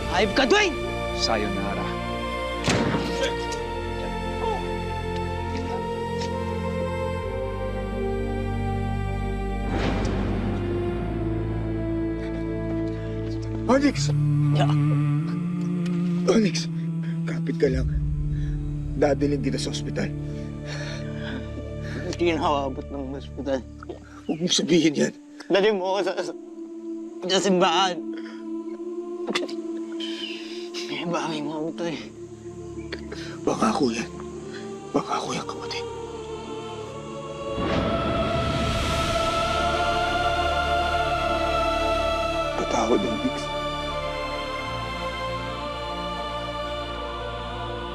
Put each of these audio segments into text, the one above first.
Hayop ka, Dwayne! Sayonara. Onyx! Onyx, kapit ka lang. Dadalhin kita sa ospital. Hindi na awabot ng hospital. Huwag mong sabihin yan. Dali mo ako sa simbahan. May bagay mo ako to eh. Pangako yan. Pangako yan, kapatid. Patawad, Onyx.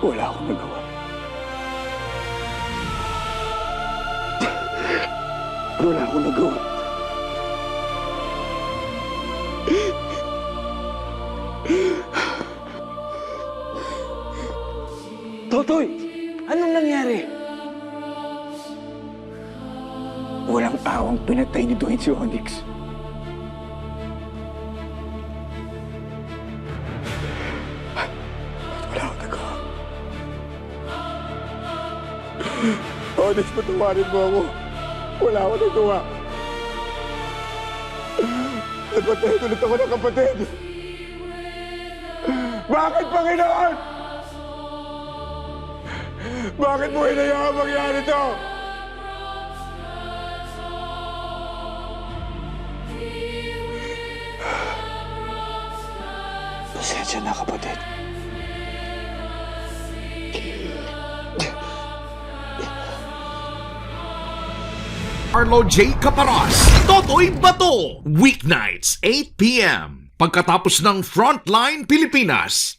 Wala akong nagawa. Wala akong nagawa. Totoy! Anong nangyari? Walang awang pinatay ni Dwayne si Onyx. At wala akong nagawa. Onyx, patawarin mo ako. Wala akong nagawa. Napatay ulit ako ng kapatid. Bakit, Panginoon? Bakit mo hinayaan mangyari ito? Pasensya na, kapatid. Arlo J. Caparas, Totoy Bato, weeknights 8 p.m. Pagkatapos ng Frontline Pilipinas.